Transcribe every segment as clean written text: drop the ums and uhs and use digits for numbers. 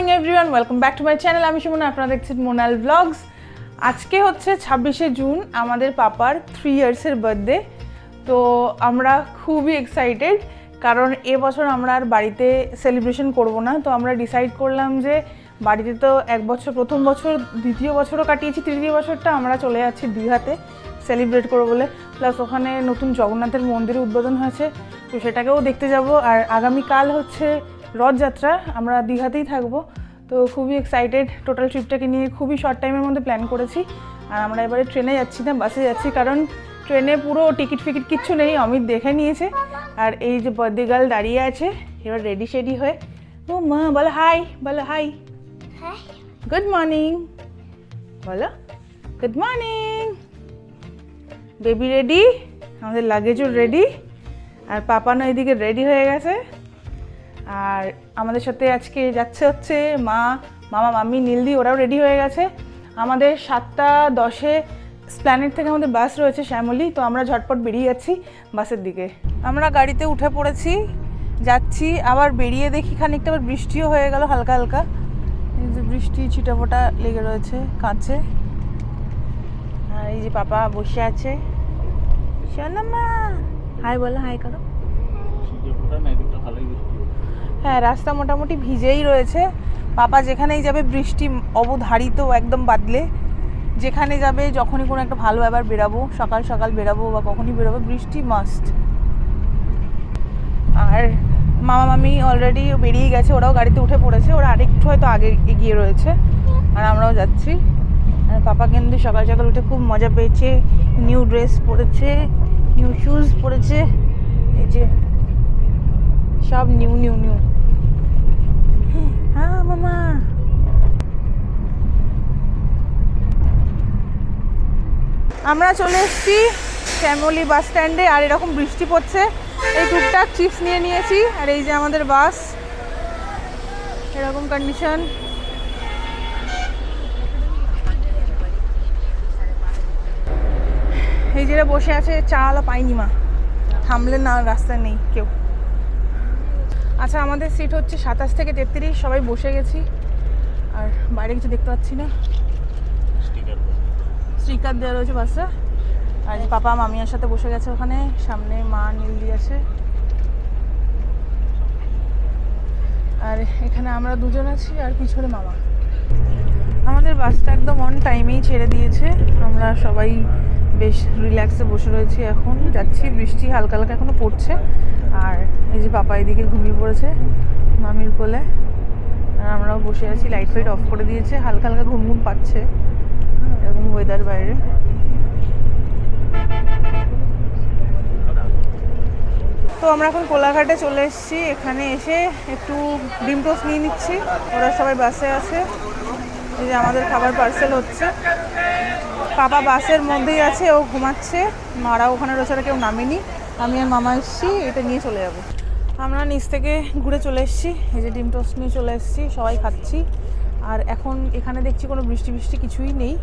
Morning everyone, welcome back to my channel. আমি সুমনা, আপনারা দেখছেন মোনাল ব্লগস। আজকে হচ্ছে 26শে জুন, আমাদের পাপার 3 ইয়ার্সের বার্থডে। তো আমরা খুবই এক্সাইটেড, কারণ এবছর আমরা আর বাড়িতে সেলিব্রেশন করব না। তো আমরা ডিসাইড করলাম যে বাড়িতে তো এক বছর, প্রথম বছর, দ্বিতীয় বছরও কাটিয়েছি, তৃতীয় বছরটা আমরা চলে যাচ্ছি দীঘাতে সেলিব্রেট করবো বলে। প্লাস ওখানে নতুন জগন্নাথের মন্দিরের উদ্বোধন হয়েছে, তো সেটাকেও দেখতে যাব। আর আগামীকাল হচ্ছে রথযাত্রা, আমরা দীঘাতেই থাকবো। তো খুবই এক্সাইটেড, টোটাল ট্রিপটাকে নিয়ে খুবই শর্ট টাইমের মধ্যে প্ল্যান করেছি। আর আমরা এবারে ট্রেনে যাচ্ছি না, বাসে যাচ্ছি, কারণ ট্রেনে পুরো টিকিট ফিকিট কিচ্ছু নেই, অমিত দেখে নিয়েছে। আর এই যে বার্থডে গার্ল দাঁড়িয়ে আছে, এবার রেডি শেডি হয়ে। ও মা, বলো হাই, বলো হাই। গুড মর্নিং বলো, গুড মর্নিং। বেবি রেডি, আমাদের লাগেজও রেডি, আর পাপানো এদিকে রেডি হয়ে গেছে। আর আমাদের সাথে আজকে যাচ্ছে হচ্ছে মামা, মাম্মি, নীলদি, ওরাও রেডি হয়ে গেছে। আমাদের 7:10 স্প্ল্যানেড থেকে আমাদের বাস রয়েছে শ্যামলী, তো আমরা ঝটপট বেরিয়ে যাচ্ছি বাসের দিকে। আমরা গাড়িতে উঠে পড়েছি, যাচ্ছি। আবার বেরিয়ে দেখি খানিকটা আবার বৃষ্টিও হয়ে গেল হালকা হালকা। এই যে বৃষ্টি ছিটাফোঁটা লেগে রয়েছে কাঁচে। আর এই যে পাপা বসে আছে। সোনামা হাই বলো, হাই করো। হ্যাঁ, রাস্তা মোটামুটি ভিজেই রয়েছে। পাপা যেখানেই যাবে বৃষ্টি অবধারিত, একদম বাদলে। যেখানে যাবে, যখনই কোনো একটা ভালো ব্যাপার বেরাবো, সকাল সকাল বেরাবো বা কখনই বেরাবো, বৃষ্টি মাস্ট। আর মামা মামি অলরেডি বেরিয়ে গেছে, ওরাও গাড়িতে উঠে পড়েছে। ওরা আরেকটু হয়তো আগে এগিয়ে রয়েছে, আর আমরাও যাচ্ছি। আর পাপা কিন্তু সকাল সকাল উঠে খুব মজা পেয়েছে, নিউ ড্রেস পরেছে, নিউ শুজ পরেছে, এই যে সব নিউ নিউ নিউ। হ্যাঁ মামা, আমরা চলে এসেছি শ্যামলী বাস স্ট্যান্ডে। আর এরকম বৃষ্টি পড়ছে, এই টুকটাক চিপস নিয়ে নিয়েছি। আর এই যে আমাদের বাস, এরকম কন্ডিশন। এই যে বসে আছে, চা আলো পাইনি মা, থামলে না, রাস্তায় নেই কেউ। আচ্ছা, আমাদের সিট হচ্ছে 27 থেকে 33, সবাই বসে গেছি। আর বাইরে কিছু দেখতে পাচ্ছি না, স্টিকার দেওয়া রয়েছে বাসে। আর পাপা মামিয়ার সাথে বসে গেছে ওখানে, সামনে মা নীলদি আছে। আর এখানে আমরা দুজন আছি, আর পিছনে মামা। আমাদের বাসটা একদম অন টাইমেই ছেড়ে দিয়েছে, আমরা সবাই বেশ রিল্যাক্সে বসে রয়েছি। এখন যাচ্ছি, বৃষ্টি হালকা হালকা এখনো পড়ছে। আর এই যে পাপা এদিকে ঘুমিয়ে পড়েছে মামির কোলে, আর আমরাও বসে আছি। লাইট ফাইট অফ করে দিয়েছে, হালকা হালকা ঘুম ঘুম পাচ্ছে, এরকম ওয়েদার বাইরে। তো আমরা এখন কোলাঘাটে চলে এসেছি। এখানে এসে একটু ডিম টোস্ট নিয়ে নিচ্ছি, ওরা সবাই বাসে আছে। এই যে আমাদের খাবার পার্সেল হচ্ছে। পাপা বাসের মধ্যেই আছে, ও ঘুমাচ্ছে, মারা ওখানে রয়েছে, কেউ নামেনি। আমি আর মামা এসেছি, এটা নিয়ে চলে যাব। আমরা নিচ থেকে ঘুরে চলে এসেছি, এই যে ডিম টোস্ট নিয়ে চলে এসেছি, সবাই খাচ্ছি। আর এখন এখানে দেখছি কোনো বৃষ্টি বৃষ্টি কিছুই নেই,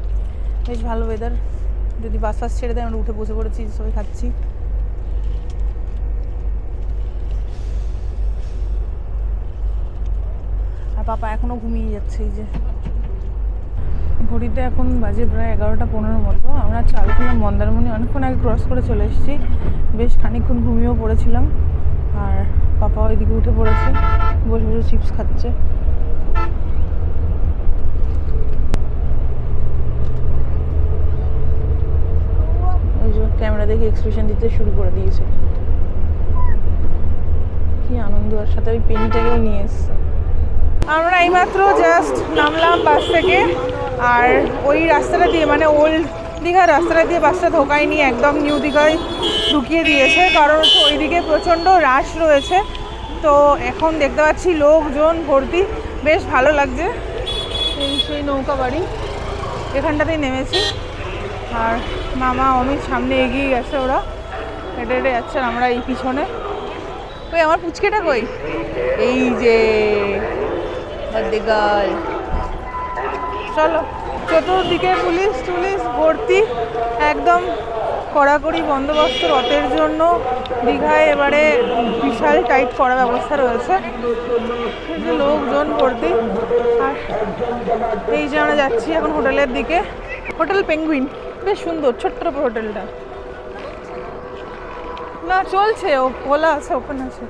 বেশ ভালো ওয়েদার। যদি বাস ফাস ছেড়ে দেয়, আমরা উঠে বসে পড়েছি, সবাই খাচ্ছি। আর পাপা এখনও ঘুমিয়ে যাচ্ছে। এই যে ঘড়িতে এখন বাজে প্রায় 11:15 মতো। আমরা চালকুলা মন্দারমণি অনেকক্ষণ আগে ক্রস করে চলে এসেছি, বেশ খানিকক্ষণ ঘুমিয়েও পড়েছিলাম। আর পাপা ওইদিকে উঠে পড়েছে, বসে বসে চিপস খাচ্ছে। ওই যে ক্যামেরা দেখে এক্সপ্রেশন দিতে শুরু করে দিয়েছে, কি আনন্দ। আর সাথে ওই পেনিটাকেও নিয়ে এসছে। আমরা এইমাত্র জাস্ট নামলাম বাস থেকে, আর ওই রাস্তাটা দিয়ে, মানে ওল্ড দীঘার রাস্তাটা দিয়ে বাসটা ঢোকায়নি, একদম নিউ দীঘায় ঢুকিয়ে দিয়েছে। কারণ হচ্ছে ওইদিকে প্রচণ্ড রাশ রয়েছে। তো এখন দেখতে পাচ্ছি লোকজন ভর্তি, বেশ ভালো লাগছে। সেই নৌকা বাড়ি, এখানটাতেই নেমেছি। আর মামা অমিত সামনে এগিয়ে গেছে, ওরা হেঁটে হেঁটে যাচ্ছে, আমরা এই পিছনে। ওই আমার পুচকেটা কই, এই যে বার্থডে গার্ল। চলো, চতুর্দিকে পুলিশ টুলিশ ভর্তি, একদম কড়াকড়ি বন্দোবস্ত রথের জন্য। দীঘায় এবারে বিশাল টাইট করা ব্যবস্থা রয়েছে, লোকজন ভর্তি। এই যে আমরা যাচ্ছি এখন হোটেলের দিকে। হোটেল পেঙ্গুইন, বেশ সুন্দর, ছোট্ট হোটেলটা। না চলছে, ও খোলা আছে, ওপেন আছে।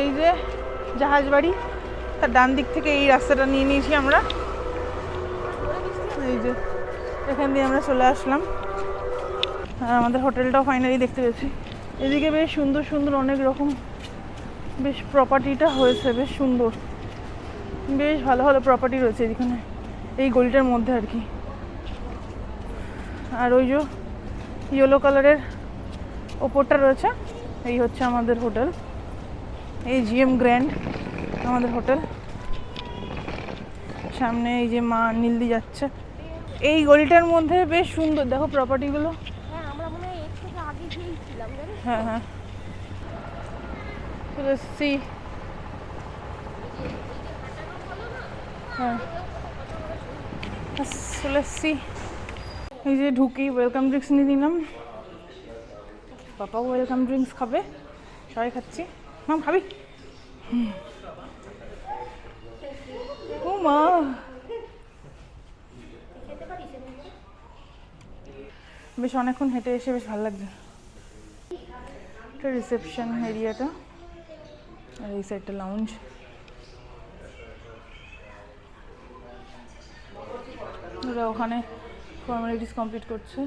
এই যে জাহাজ বাড়ি, তার ডান দিক থেকে এই রাস্তাটা নিয়ে নিয়েছি আমরা। এই যে এখান দিয়ে আমরা চলে আসলাম, আর আমাদের হোটেলটাও ফাইনালি দেখতে পেয়েছি। এদিকে বেশ সুন্দর সুন্দর অনেক রকম বেশ প্রপার্টিটা হয়েছে, বেশ সুন্দর, বেশ ভালো ভালো প্রপার্টি রয়েছে এখানে, এই গলিটার মধ্যে আর কি। আর ওই যে ইয়েলো কালারের ওপরটা রয়েছে, এই হচ্ছে আমাদের হোটেল। এই জিএম গ্র্যান্ড আমাদের হোটেল। সামনে এই যে মা নীলদি যাচ্ছে। এই গলিটার মধ্যে বেশ সুন্দর, দেখো প্রপার্টিগুলো। হ্যাঁ হ্যাঁ, সি হ্যাঁ সি। এই যে ঢুকি ওয়েলকাম ড্রিঙ্কস নিয়ে নিলাম। পাপাও ওয়েলকাম ড্রিঙ্কস খাবে, সবাই খাচ্ছি। মাম খাবি? ও মা, বেশ অনেকক্ষণ হেঁটে এসে বেশ ভালো লাগছে। এটা রিসেপশন এরিয়াটা, আর এই সাইডটা লাউঞ্জ। ওরা ওখানে ফর্মালিটিস কমপ্লিট করছে।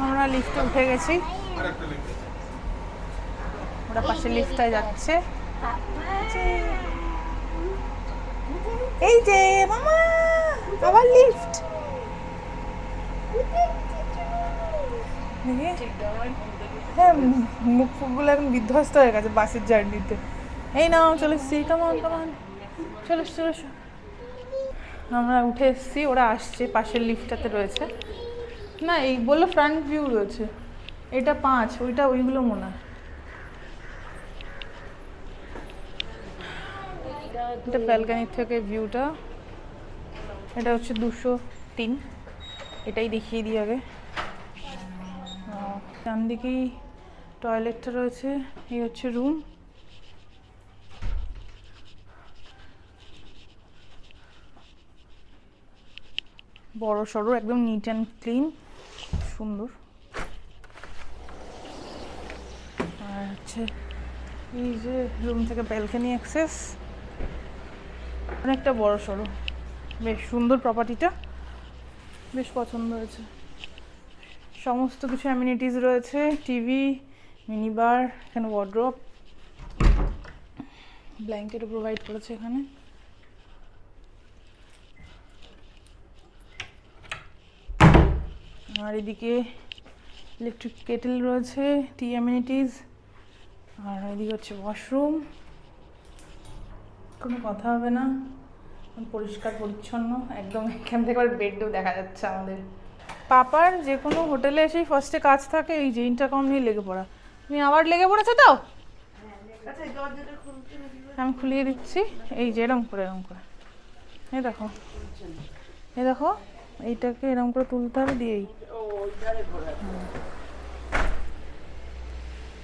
আমরা লিফটে উঠে গেছি, ওরা পাশে লিফটটায় যাচ্ছে। এই যে মামা, আবার লিফট। হ্যাঁ, মুখ ফুকগুলো এখন বিধ্বস্ত হয়ে গেছে বাসের জার্নিতে। এই নাও চলে এসছি, কেমন কেমন, চলে চলে। আমরা উঠে এসছি, ওরা আসছে, পাশের লিফটটাতে রয়েছে। না এই বললো ফ্রন্ট ভিউ রয়েছে, এটা 5, ওইটা ওইগুলো মনে হয়। এটা ব্যালকনির থেকে ভিউটা, এটা হচ্ছে 203। এটাই দেখিয়ে দিই আগে। ডান দিকেই টয়লেটটা রয়েছে, এই হচ্ছে রুম। বড় সড়ো, একদম নিট অ্যান্ড ক্লিন, সুন্দর। আর হচ্ছে এই যে রুম থেকে ব্যালকনি অ্যাক্সেস, অনেকটা বড় সড়ো, বেশ সুন্দর প্রপার্টিটা, বেশ পছন্দ হয়েছে। সমস্ত কিছু অ্যামিনিটিস রয়েছে, টিভি, মিনি বার, এখানে ওয়ার্ড্রপ, ব্ল্যাঙ্কেটও প্রোভাইড করেছে এখানে। আর এদিকে ইলেকট্রিক কেটেল রয়েছে, টি অ্যামিনিটিস। আর এদিকে হচ্ছে ওয়াশরুম, কোনো কথা হবে না, পরিষ্কার পরিচ্ছন্ন একদম। এখান থেকে আবার বেডও দেখা যাচ্ছে আমাদের। পাপার যে কোনো হোটেলে এসেই ফার্স্টে কাজ থাকে এই যে ইন্টারকম নিয়ে লেগে পড়া। তুমি আবার লেগে পড়েছো তো? আমি খুলিয়ে দিচ্ছি, এই যে এরম করে এরম করে, এই দেখো, এই দেখো, এইটাকে এরম করে তুলতে হবে দিয়েই।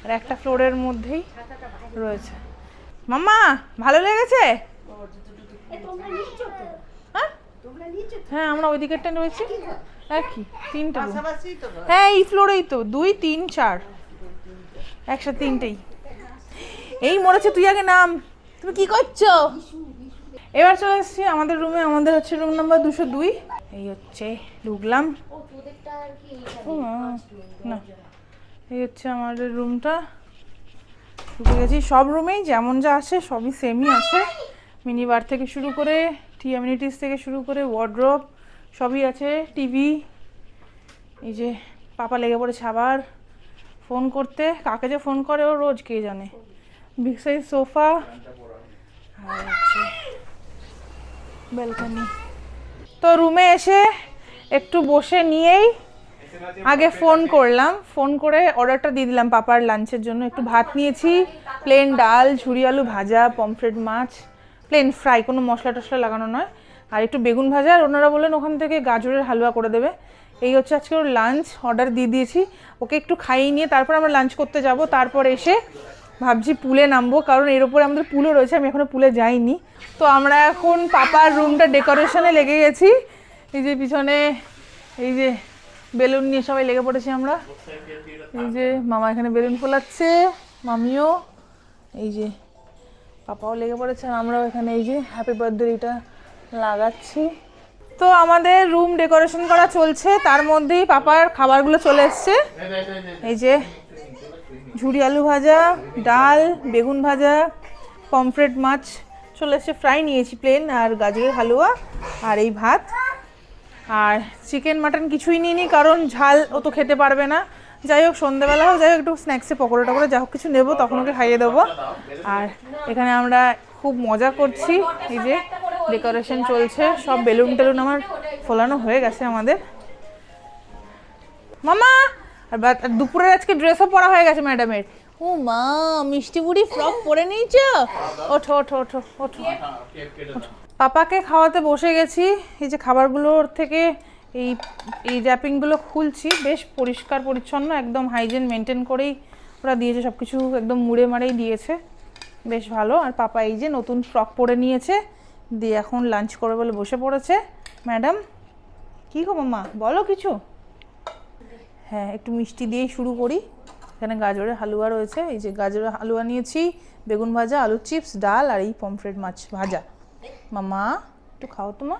আর একটা ফ্লোরের মধ্যেই রয়েছে। মাম্মা ভালো লেগেছে? হ্যাঁ আমরা ওই দিকেরটা রয়েছি, একই 3টা। হ্যাঁ এই ফ্লোরেই তো 2, 3, 4 একসাথে 3টেই। এই মরেছে, তুই আগে নাম। তুমি কি করছো? এবার চলে এসেছি আমাদের রুমে। আমাদের হচ্ছে রুম নাম্বার 202। এই হচ্ছে ঢুকলাম, না এই হচ্ছে আমাদের রুমটা, ঢুকে গেছি। সব রুমেই যেমন যা আছে সবই সেমই আছে, মিনি বার থেকে শুরু করে, টি অ্যামিনিটিস থেকে শুরু করে, ওয়ার্ড্রপ সবই আছে, টিভি। এই যে পাপা লেগে পড়েছে আবার ফোন করতে, কাকে যে ফোন করে ও রোজ কে জানে। বিগ সাইজ সোফা, আর হচ্ছে ব্যালকনি। তো রুমে এসে একটু বসে নিয়েই আগে ফোন করলাম, ফোন করে অর্ডারটা দিয়ে দিলাম পাপার লাঞ্চের জন্য। একটু ভাত নিয়েছি, প্লেন ডাল, ঝুরি আলু ভাজা, পমফ্রেট মাছ, প্লেন ফ্রাই, কোনো মশলা টশলা লাগানো নয়, আর একটু বেগুন ভাজা। আর ওনারা বললেন ওখান থেকে গাজরের হালুয়া করে দেবে। এই হচ্ছে আজকে ওর লাঞ্চ, অর্ডার দিয়ে দিয়েছি। ওকে একটু খাইয়ে নিয়ে তারপর আমরা লাঞ্চ করতে যাব। তারপর এসে ভাবছি পুলে নামবো, কারণ এর উপরে আমাদের পুলও রয়েছে, আমি এখনও পুলে যাইনি। তো আমরা এখন পাপার রুমটা ডেকোরেশনে লেগে গেছি। এই যে পিছনে এই যে বেলুন নিয়ে সবাই লেগে পড়েছি আমরা। এই যে মামা এখানে বেলুন ফোলাচ্ছে, মামিও, এই যে পাপাও লেগে পড়েছে, আর আমরাও এখানে এই যে হ্যাপি বার্থডে এটা লাগাচ্ছি। তো আমাদের রুম ডেকোরেশন করা চলছে, তার মধ্যেই পাপার খাবারগুলো চলে এসছে। এই যে ঝুরি আলু ভাজা, ডাল, বেগুন ভাজা, পমফ্রেট মাছ চলে এসছে, ফ্রাই নিয়েছি প্লেন, আর গাজরের হালুয়া, আর এই ভাত। আর চিকেন মাটন কিছুই নিইনি, কারণ ঝাল ও তো খেতে পারবে না। যাই হোক সন্ধ্যেবেলা হোক, যাই হোক একটু স্ন্যাক্সে পকোড়া টকোড়া যা হোক কিছু নেবো, তখন ওকে খাইয়ে দেবো। আর এখানে আমরা খুব মজা করছি, এই যে ডেকোরেশন চলছে, সব বেলুন টেলুন আমার ফোলানো হয়ে গেছে আমাদের। মামা আর দুপুরের আজকে ড্রেসও পরা হয়ে গেছে ম্যাডামের। ও মা, মিষ্টি বুড়ি ফ্রক পরে নিয়েছ? ওঠো ওঠো ওঠো ওঠো। পাপাকে খাওয়াতে বসে গেছি। এই যে খাবারগুলোর থেকে এই এই র্যাপিংগুলো খুলছি, বেশ পরিষ্কার পরিচ্ছন্ন, একদম হাইজিন মেনটেন করেই ওরা দিয়েছে, সব কিছু একদম মুড়ে মারেই দিয়েছে, বেশ ভালো। আর পাপা এই যে নতুন ফ্রক পরে নিয়েছে, দিয়ে এখন লাঞ্চ করে বলে বসে পড়েছে। ম্যাডাম কী গো মামা, বলো কিছু। হ্যাঁ, একটু মিষ্টি দিয়েই শুরু করি। এখানে গাজরের হালুয়া রয়েছে, এই যে গাজরের হালুয়া নিয়েছি, বেগুন ভাজা, আলুর চিপস, ডাল, আর এই পমফ্রেট মাছ ভাজা। মামা একটু খাও তো মা।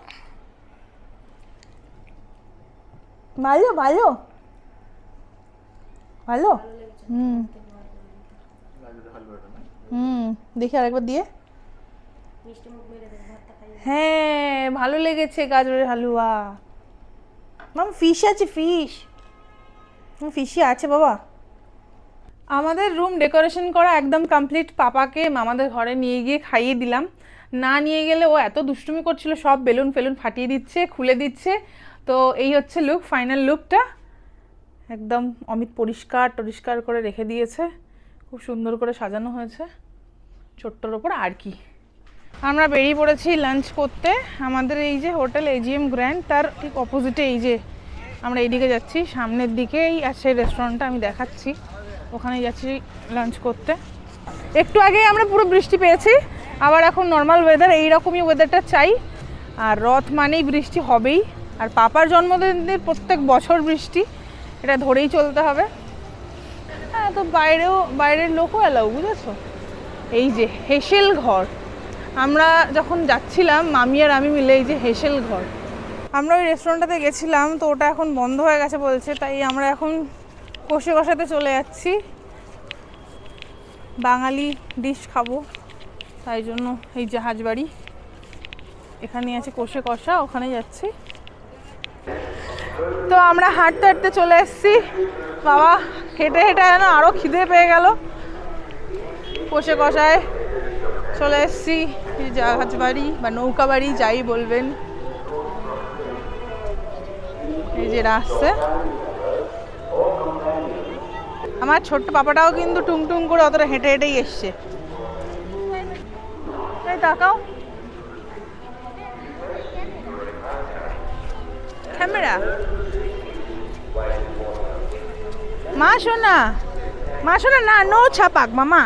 ভালো ভালো ভালো। দেখি আরেকবার দিয়ে। হ্যাঁ ভালো লেগেছে গাজরের হালুয়া। মাম ফিশ আছে, ফিশ ফিশি আছে বাবা। আমাদের রুম ডেকোরেশন করা একদম কমপ্লিট। পাপাকে মামাদের ঘরে নিয়ে গিয়ে খাইয়ে দিলাম। না নিয়ে গেলে ও এত দুষ্টুমি করছিল, সব বেলুন ফেলুন ফাটিয়ে দিচ্ছে, খুলে দিচ্ছে। তো এই হচ্ছে লুক, ফাইনাল লুকটা। একদম অমিত পরিষ্কার টরিষ্কার করে রেখে দিয়েছে, খুব সুন্দর করে সাজানো হয়েছে ছোট্টর ওপর। আর কি, আমরা বেরিয়ে পড়েছি লাঞ্চ করতে। আমাদের এই যে হোটেল এজিএম গ্র্যান্ড, তার ঠিক অপোজিটে এই যে আমরা এইদিকে যাচ্ছি, সামনের দিকেই আছে রেস্টুরেন্টটা, আমি দেখাচ্ছি, ওখানে যাচ্ছি লাঞ্চ করতে। একটু আগে আমরা পুরো বৃষ্টি পেয়েছি, আবার এখন নর্মাল ওয়েদার, এইরকমই ওয়েদারটা চাই। আর রথ মানেই বৃষ্টি হবেই, আর পাপার জন্মদিনের প্রত্যেক বছর বৃষ্টি, এটা ধরেই চলতে হবে। হ্যাঁ, তো বাইরের লোকও এলাও, বুঝেছো। এই যে হেসেল ঘর, আমরা যখন যাচ্ছিলাম মামি আর আমি মিলে, এই যে হেসেল ঘর, আমরা ওই রেস্টুরেন্টটাতে গেছিলাম, তো ওটা এখন বন্ধ হয়ে গেছে বলছে, তাই আমরা এখন কষে কষাতে চলে যাচ্ছি, বাঙালি ডিশ খাবো, তাই জন্য এই জাহাজবাড়ি এখানে আছে কষে কষা, ওখানে যাচ্ছি। তো আমরা হাঁটতে হাঁটতে চলে এসেছি। বাবা হেঁটে হেঁটে যেন আরও খিদে পেয়ে গেল। কষে কষায় চলে এসেছি, জাহাজবাড়ি বা নৌকা বাড়ি যাই বলবেন। এই যে আসছে আমার ছোট্ট পাপাটাও, কিন্তু টুংটুং করে অতটা হেঁটে হেঁটেই এসছে। এই তাকাও ক্যামেরা। মা শোনা, মা শোনা, না নো ছাপাক মামা।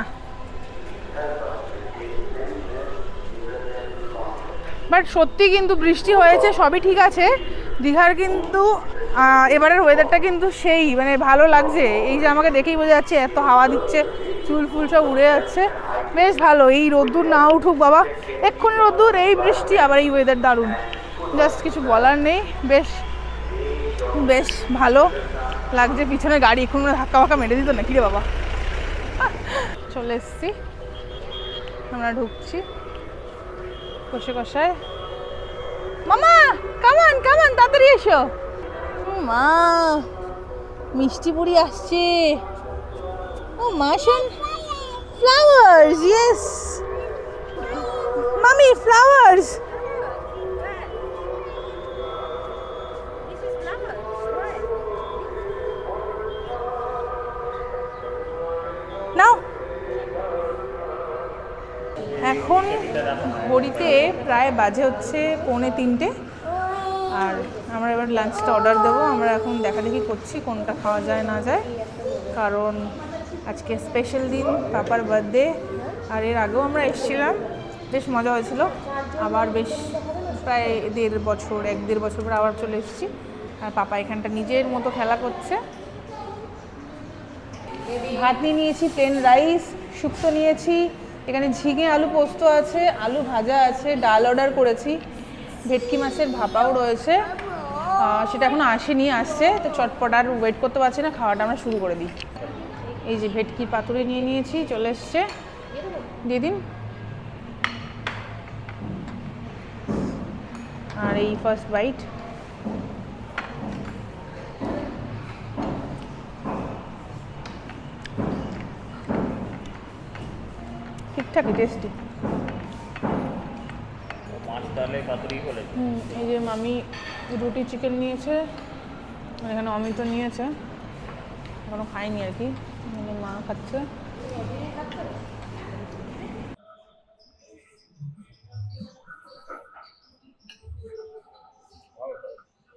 বাট সত্যি কিন্তু বৃষ্টি হয়েছে, সবই ঠিক আছে। দীঘার কিন্তু এবারের ওয়েদারটা কিন্তু সেই মানে ভালো লাগছে। এই যে আমাকে দেখেই বোঝা যাচ্ছে, এত হাওয়া দিচ্ছে, চুল ফুল সব উড়ে যাচ্ছে, বেশ ভালো। এই রোদ্দুর না উঠুক বাবা, এক্ষুনি রোদ্দুর, এই বৃষ্টি, আবার এই ওয়েদার দারুণ, জাস্ট কিছু বলার নেই। বেশ বেশ ভালো লাগছে। পিছনে গাড়ি এখন ধাক্কা ফাক্কা মেরে দিত না কি রে বাবা। চলে এসছি, আমরা ঢুকছি কষে কষায়। মামা কামান কামান, তাড়াতাড়ি এসো। মা মিষ্টি বুড়ি আসছে। ও মা শোন, ফ্লাওয়ার্স, ইয়েস মামি, ফ্লাওয়ার্স। নাও। এখন ঘড়িতে প্রায় বাজে হচ্ছে 2:45, আর আমরা এবার লাঞ্চটা অর্ডার দেবো। আমরা এখন দেখাদেখি করছি কোনটা খাওয়া যায় না যায়, কারণ আজকে স্পেশাল দিন, পাপার বার্থডে। আর এর আগেও আমরা এসেছিলাম, বেশ মজা হয়েছিল। আবার বেশ প্রায় 1.5 বছর পর আবার চলে এসেছি। আর পাপা এখানটা নিজের মতো খেলা করছে। ভাত নিয়ে নিয়েছি, প্লেন রাইস, শুক্তো নিয়েছি, এখানে ঝিঙে আলু পোস্ত আছে, আলু ভাজা আছে, ডাল অর্ডার করেছি, ভেটকি মাছের ভাপাও রয়েছে, সেটা এখনও আসেনি, আসছে। তো চটপট আর ওয়েট করতে পারছি না, খাওয়াটা আমরা শুরু করে দিই। এই যে ভেটকি পাতুরি নিয়ে নিয়েছি, চলে এসছে, দিয়ে দিন। আর এই ফার্স্ট বাইট। ঠিকঠাকই টেস্টি। এই যে মামি রুটি চিকেন নিয়েছে, এখানে অমিত নিয়েছে, এখনো খাইনি আর কি, মা খাচ্ছে।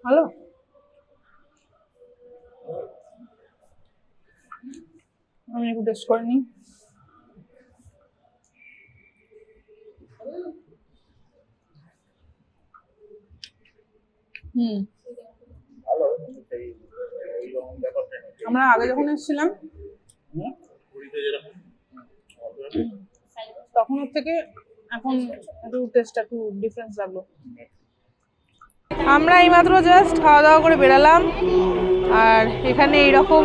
ভালো, আমি একটু টেস্ট করে নিই। আমরা আগে যখন এসেছিলাম তখন ওর থেকে এখন একটু টেস্টটা একটু ডিফারেন্স লাগলো। আমরা এইমাত্র জাস্ট খাওয়া দাওয়া করে বেরালাম, আর এখানে এইরকম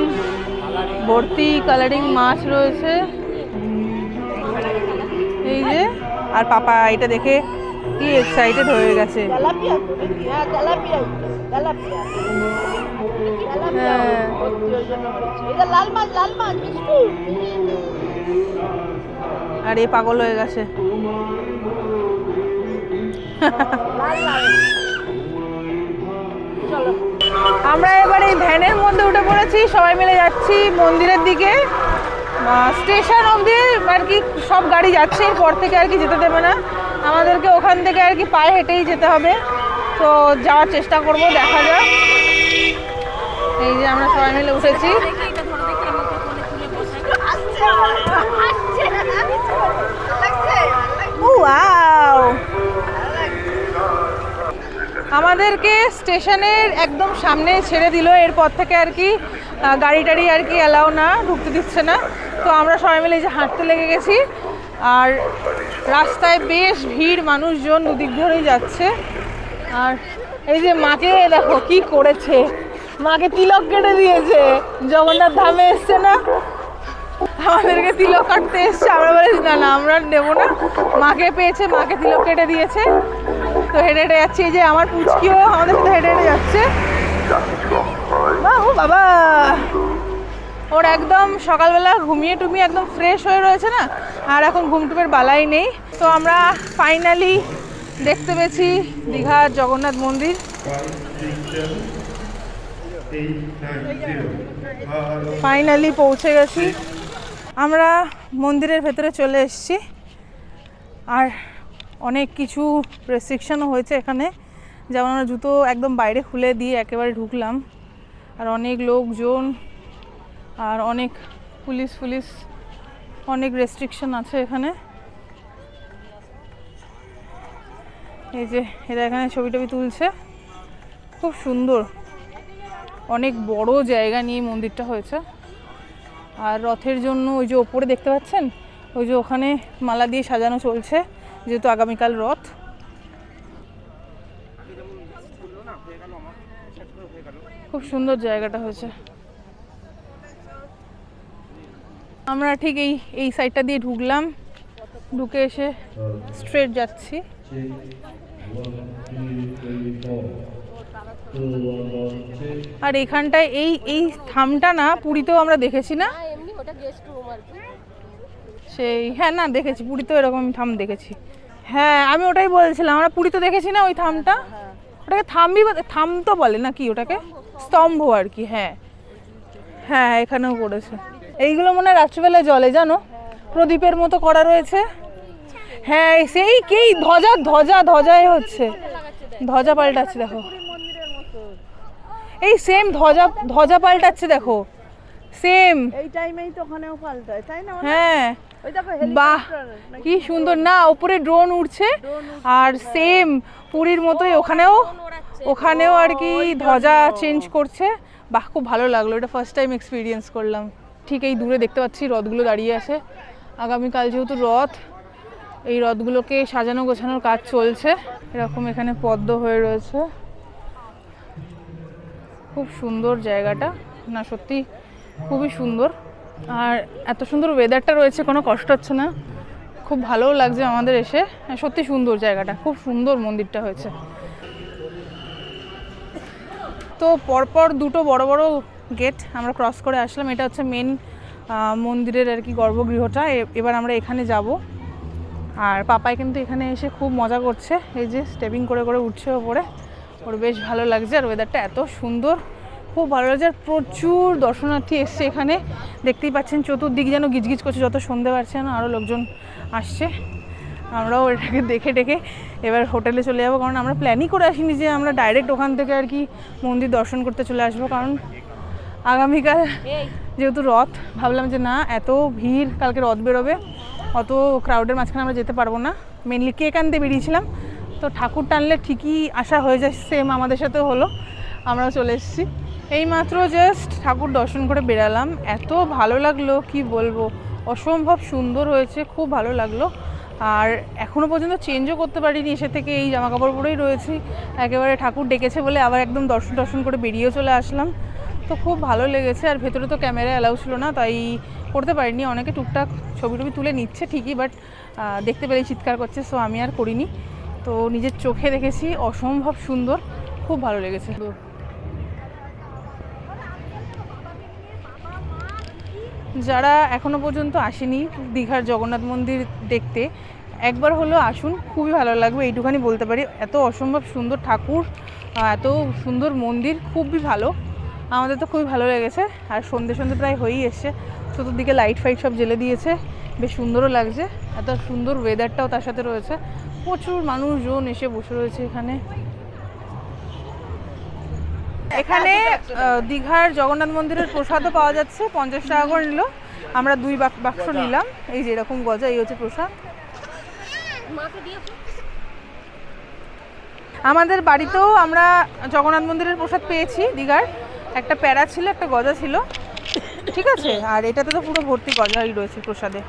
ভর্তি কালারিং মাছ রয়েছে, এই যে। আর পাপা এটা দেখে কি এক্সাইটেড হয়ে গেছে। আর এ পাগল হয়ে গেছে। আমরা এবার এই ভ্যানের মধ্যে উঠে পড়েছি, সবাই মিলে যাচ্ছি মন্দিরের দিকে। স্টেশন অবধি আর কি সব গাড়ি যাচ্ছে, এরপর থেকে আর কি যেতে দেবে না আমাদেরকে, ওখান থেকে আর কি পায়ে হেঁটেই যেতে হবে। তো যাওয়ার চেষ্টা করব, দেখা যাক। এই যে আমরা সবাই মিলে উঠেছি। ওয়াও, আমাদেরকে স্টেশনের একদম সামনে ছেড়ে দিল, এরপর থেকে আর কি গাড়ি টাড়ি আর কি অ্যালাউ না, ঢুকতে দিচ্ছে না। তো আমরা সবাই মিলে যে হাঁটতে লেগে গেছি, আর রাস্তায় বেশ ভিড়, মানুষজন দুদিক ধরেই যাচ্ছে। আর এই যে মাকে দেখো কি করেছে, মাকে তিলক কেটে দিয়েছে, জগন্নাথ ধামে এসছে না, আমাদেরকে তিলক কাটতে এসছে। আমরা বলেছি না না আমরা নেবো না, মাকে পেয়েছে, মাকে তিলক কেটে দিয়েছে। তো হেঁটে হেঁটে যাচ্ছি, এই যে আমার পুচকিও আমাদের সাথে হেঁটে হেঁটে যাচ্ছে। ও বাবা, ওর একদম সকালবেলা ঘুমিয়ে টুমিয়ে একদম ফ্রেশ হয়ে রয়েছে না, আর এখন ঘুমটুমের বালাই নেই। তো আমরা ফাইনালি দেখতে পেয়েছি দীঘার জগন্নাথ মন্দির। ফাইনালি পৌঁছে গেছি, আমরা মন্দিরের ভেতরে চলে এসেছি। আর অনেক কিছু রেস্ট্রিকশনও হয়েছে এখানে, যেমন আমরা জুতো একদম বাইরে খুলে দিয়ে একেবারে ঢুকলাম, আর অনেক লোকজন আর অনেক পুলিশ অনেক রেস্ট্রিকশন আছে এখানে। এই যে এরা এখানে ছবি টবি তুলছে, খুব সুন্দর, অনেক বড় জায়গা নিয়ে মন্দিরটা হয়েছে। আর রথের জন্য ওই যে ওপরে দেখতে পাচ্ছেন, ওই যে ওখানে মালা দিয়ে সাজানো চলছে, যেহেতু আগামীকাল রথ। খুব সুন্দর জায়গাটা হয়েছে। আমরা ঠিক এই সাইডটা দিয়ে ঢুকলাম, ঢুকে এসে স্ট্রেট যাচ্ছি। আর এখানটায় এই থামটা না পুরীতেও আমরা দেখেছি না, সেই হ্যাঁ না দেখেছি পুরীতেও এরকম থাম দেখেছি। হ্যাঁ আমি ওটাই বলছিলাম, আমরা পুরীতে দেখেছি না ওই থামটা, ওটাকে থাম তো বলে না কি, ওটাকে স্তম্ভ আর কি। হ্যাঁ হ্যাঁ এখানেও করেছে। এইগুলো মনে হয় রাত্রিবেলায় জলে, জানো, প্রদীপের মতো করা রয়েছে। হ্যাঁ সেই ধ্বজায় হচ্ছে, ধ্বজা পাল্টাচ্ছে দেখো। এই সেম ধ্বজা ধ্বজা পাল্টাচ্ছে দেখো, সেম এই টাইমেই তো ওখানেও পাল্টায়, তাই না? হ্যাঁ ওই দেখো বাহ হেলিকপ্টার, কি সুন্দর না, উপরে ড্রোন উঠছে আর সেম পুরীর মতোই ওখানেও আর কি ধ্বজা চেঞ্জ করছে। বাহ খুব ভালো লাগলো, এটা ফার্স্ট টাইম এক্সপিরিয়েন্স করলাম। ঠিক এই দূরে দেখতে পাচ্ছি রথগুলো দাঁড়িয়ে আছে, আগামীকাল যেহেতু রথ, এই রথগুলোকে সাজানো গোছানোর কাজ চলছে। এরকম এখানে পদ্ম হয়ে রয়েছে, খুব সুন্দর জায়গাটা না, সত্যি খুবই সুন্দর। আর এত সুন্দর ওয়েদারটা রয়েছে, কোনো কষ্ট হচ্ছে না, খুব ভালোও লাগছে আমাদের এসে। সত্যি সুন্দর জায়গাটা, খুব সুন্দর মন্দিরটা হয়েছে। তো পরপর দুটো বড় বড় গেট আমরা ক্রস করে আসলাম, এটা হচ্ছে মেন মন্দিরের আর কি গর্ভগৃহটা। এবার আমরা এখানে যাব। আর পাপাই কিন্তু এখানে এসে খুব মজা করছে, এই যে স্টেপিং করে করে উঠছে ওপরে, ওর বেশ ভালো লাগছে। আর ওয়েদারটা এত সুন্দর, খুব ভালো লাগছে। আর প্রচুর দর্শনার্থী এসছে এখানে, দেখতেই পাচ্ছেন চতুর্দিক যেন গিজগিজ করছে, যত সন্ধে পারছে না আরও লোকজন আসছে। আমরাও এটাকে দেখে ডেকে এবার হোটেলে চলে যাবো, কারণ আমরা প্ল্যানই করে আসিনি যে আমরা ডাইরেক্ট ওখান থেকে আর কি মন্দির দর্শন করতে চলে আসবো, কারণ আগামীকাল যেহেতু রথ, ভাবলাম যে না এত ভিড়, কালকে রথ বেরোবে, অত ক্রাউডের মাঝখানে আমরা যেতে পারবো না। মেনলি কেক আনতে বেরিয়েছিলাম, তো ঠাকুর টানলে ঠিকই আসা হয়ে যায়, সেম আমাদের সাথেও হলো, আমরাও চলে এসেছি। এইমাত্র জাস্ট ঠাকুর দর্শন করে বেরালাম, এত ভালো লাগলো কি বলবো, অসম্ভব সুন্দর হয়েছে, খুব ভালো লাগলো। আর এখনও পর্যন্ত চেঞ্জও করতে পারিনি, এসে থেকে এই জামা কাপড় পরেই রয়েছি। একেবারে ঠাকুর ডেকেছে বলে আবার একদম দর্শন করে বেরিয়েও চলে আসলাম, তো খুব ভালো লেগেছে। আর ভেতরে তো ক্যামেরা অ্যালাউ ছিল না, তাই করতে পারিনি। অনেকে টুকটাক ছবি টবি তুলে নিচ্ছে ঠিকই, বাট দেখতে পেলেই চিৎকার করছে, সো আমি আর করিনি। তো নিজের চোখে দেখেছি, অসম্ভব সুন্দর, খুব ভালো লেগেছে। যারা এখনও পর্যন্ত আসেনি দীঘার জগন্নাথ মন্দির দেখতে, একবার হলো আসুন, খুবই ভালো লাগবে, এইটুখানি বলতে পারি। এত অসম্ভব সুন্দর ঠাকুর, এত সুন্দর মন্দির, খুবই ভালো, আমাদের তো খুবই ভালো লেগেছে। আর সন্ধে প্রায় হয়েই এসছে, চতুর্দিকে লাইট ফাইট সব জ্বেলে দিয়েছে, বেশ সুন্দরও লাগছে। এত সুন্দর ওয়েদারটাও তার সাথে রয়েছে, প্রচুর মানুষজন এসে বসে রয়েছে এখানে। এখানে দীঘার জগন্নাথ মন্দিরের প্রসাদও পাওয়া যাচ্ছে, 50 টাকা করে নিল, আমরা 2 বাক্স নিলাম। এই যে এরকম গজা, এই হচ্ছে প্রসাদ। আমাদের বাড়িতেও আমরা জগন্নাথ মন্দিরের প্রসাদ পেয়েছি, দীঘার একটা প্যারা ছিল, একটা গজা ছিল, ঠিক আছে। আর এটাতে তো পুরো ভর্তি গজাই রয়েছে প্রসাদে।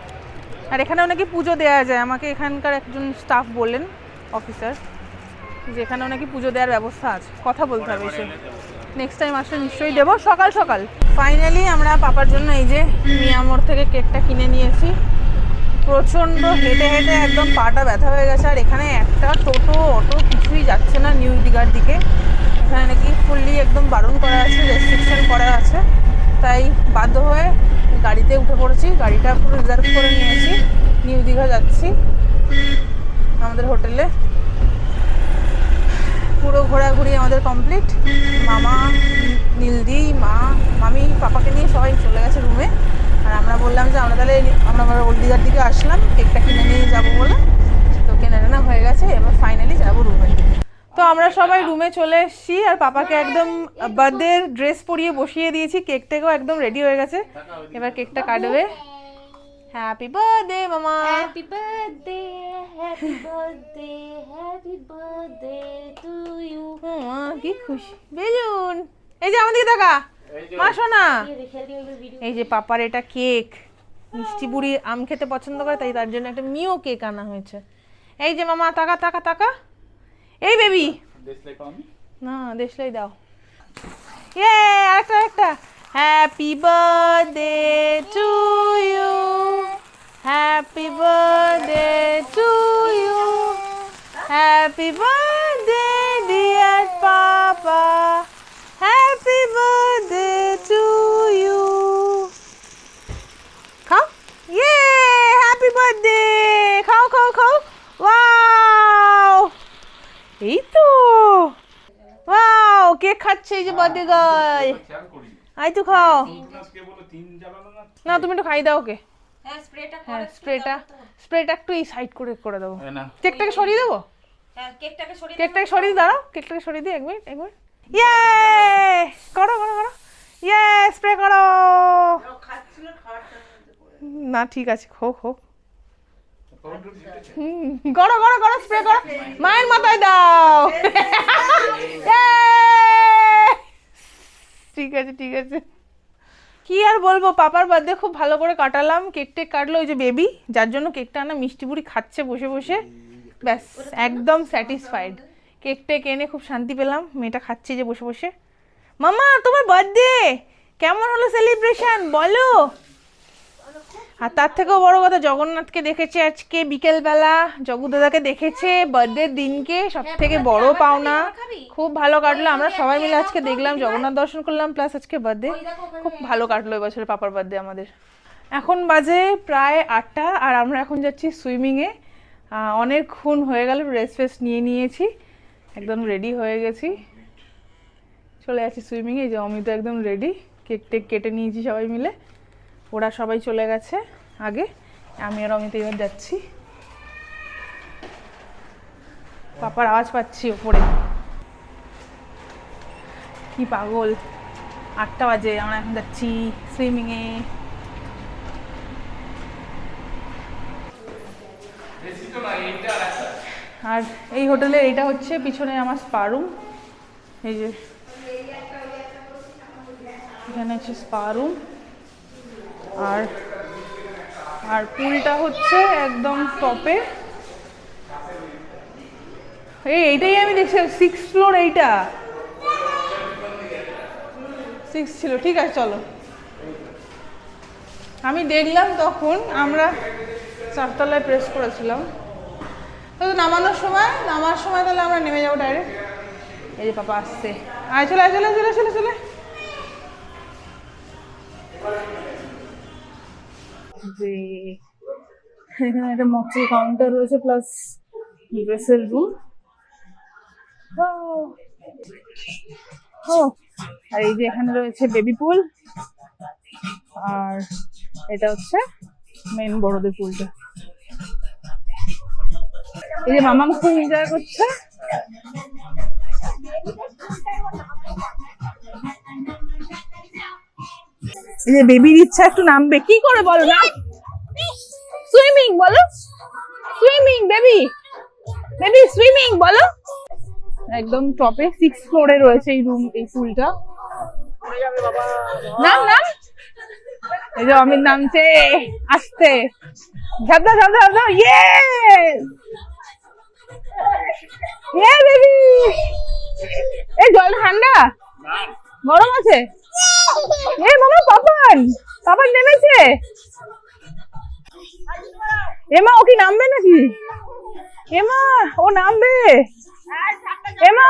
আর এখানেও নাকি পুজো দেওয়া যায়, আমাকে এখানকার একজন স্টাফ বললেন, অফিসার, যে এখানেও নাকি পুজো দেওয়ার ব্যবস্থা আছে, কথা বলতে হবে এসে। নেক্সট টাইম আসলে নিশ্চয়ই দেবো, সকাল সকাল। ফাইনালি আমরা পাপার জন্য এই যে মিয়ামোর থেকে কেকটা কিনে নিয়েছি। প্রচণ্ড হেঁটে হেঁটে একদম পাটা ব্যথা হয়ে গেছে। আর এখানে একটা টোটো অটো কিছুই যাচ্ছে না নিউ দীঘার দিকে, এখানে নাকি ফুললি একদম বারণ করা আছে, রেস্ট্রিকশন করা আছে, তাই বাধ্য হয়ে গাড়িতে উঠে পড়েছি। গাড়িটা পুরো রিজার্ভ করে নিয়েছি, নিউ দীঘা যাচ্ছি আমাদের হোটেলে। পুরো ঘোরাঘুরি আমাদের কমপ্লিট। মামা, নীলদি, মামি, পাপাকে নিয়ে সবাই চলে গেছে রুমে। আর আমরা বললাম যে আমরা ওল্ড দীঘার দিকে আসলাম কেকটা কিনে নিয়ে যাবো বলে, তো কেনাটেনা হয়ে গেছে, এবার ফাইনালি যাবো রুমে। তো আমরা সবাই রুমে চলে এসেছি, আর পাপাকে একদম বার্থডে ড্রেস পরিয়ে বসিয়ে দিয়েছি, কেকটাকেও একদম রেডি হয়ে গেছে, এবার কেকটা কাটবে। হ্যাপি বার্থডে মামা, happy birthday, happy birthday, happy birthday to you. কি খুশি, বেলুন, এই যে আমাদের দেখা মা শোনা, এই যে পাপার এটা কেক, মিষ্টি বুড়ি আম খেতে পছন্দ করে, তাই তার জন্য একটা মিও কেক আনা হয়েছে। এই যে মামা, তাকা তাকা তাকা, এই বেবি না দেশলাই দাও, ইয়ে একটা happy birthday to you, happy birthday to you, happy birthday dear পাপা, হ্যাপি বার্থডে টু ইউ। খাও, ইয়ে হ্যাপি বার্থডে, খাও খাও খাও, ওয়াও, এই তো ওয়াও, কেক খাচ্ছে এই যে বার্থডে গার্ল, আই তো খাও না, তুমি একটু খাই দাও ওকে। হ্যাঁ স্প্রেটা একটু এই সাইড করে দেবো, কেকটাকে সরিয়ে দেবো, কেকটাকে সরিয়ে দাঁড়াও, কেকটাকে সরিয়ে দিই, এক মিনিট ইয়ে করো করো করো, ইয়ে স্প্রে করো। না ঠিক আছে, হোক হোক, করো করো করো, স্প্রে করো, মায়ের মাথায় দাও। ঠিক আছে ঠিক আছে। কি আর বলবো, পাপার বার্থডে খুব ভালো করে কাটালাম। কেক টেক কাটলো, ওই যে বেবি যার জন্য কেকটা আনা মিষ্টি বুড়ি খাচ্ছে বসে বসে, ব্যাস একদম স্যাটিসফাইড। কেক টেক এনে খুব শান্তি পেলাম, মেয়েটা খাচ্ছে যে বসে বসে। মামা তোমার বার্থডে কেমন হলো সেলিব্রেশন বলো? আর তার থেকেও বড় কথা, জগন্নাথকে দেখেছে আজকে বিকেলবেলা, জগু দাদাকে দেখেছে বার্থডের দিনকে, সব থেকে বড় পাওনা। খুব ভালো কাটলো, আমরা সবাই মিলে আজকে দেখলাম, জগন্নাথ দর্শন করলাম, প্লাস আজকে বার্থডে খুব ভালো কাটলো এবছরে পাপার বার্থডে আমাদের। এখন বাজে প্রায় 8টা, আর আমরা এখন যাচ্ছি সুইমিংয়ে। অনেকক্ষণ হয়ে গেল, রেস্ট ফেস্ট নিয়ে নিয়েছি, একদম রেডি হয়ে গেছি, চলে যাচ্ছি সুইমিংয়ে। এই যে অমিত একদম রেডি, কেক টেক কেটে নিয়েছি সবাই মিলে, ওরা সবাই চলে গেছে আগে, আমি আর অমিত এবার যাচ্ছি। পাপার আওয়াজ পাচ্ছি ওপরে, কি পাগল। 8টা বাজে, আমরা এখন যাচ্ছি সুইমিংয়ে। আর এই হোটেলে এটা হচ্ছে পিছনে আমার স্পা রুম, এই যে এখানে হচ্ছে স্পা রুম, আর আর পুলটা হচ্ছে একদম টপে। এইটাই আমি দেখছি 6th ফ্লোর, এইটা 6 ছিল, ঠিক আছে চলো। আমি দেখলাম তখন আমরা 4 তলায় প্রেস করেছিলাম, তো নামার সময় তাহলে আমরা নেমে যাবো ডাইরেক্ট। এই যে পাপা আসছে, আয় চলে চলে চলে চলে চলে। যে এখানে একটা মকটেল কাউন্টার রয়েছে, প্লাস ড্রেসের রুম। আর এই যে এখানে রয়েছে বেবি পুল, আর এটা হচ্ছে মেন বড়দের পুলটা। এই যে মামা খুব এনজয় করছে। এই যে বেবির ইচ্ছা একটু নামবে, কি করে বলো না? সুইমিং বলো, সুইমিং বেবি, বেবি সুইমিং বলো। একদম টপে 6th ফ্লোরে রয়েছে এই রুম, এই পুলটা। নাম নাম, এই যে অমিত নামছে, আসতে ঝাপদা ঝাপদা ঝাপদা, ইয়ে ইয়ে বেবি। এই জল ঠান্ডা গরম আছে? এই মামা পাপান পাপান নেমেছে। এমা ও কি নামবে নাকি? এমা ও নামবে, এমা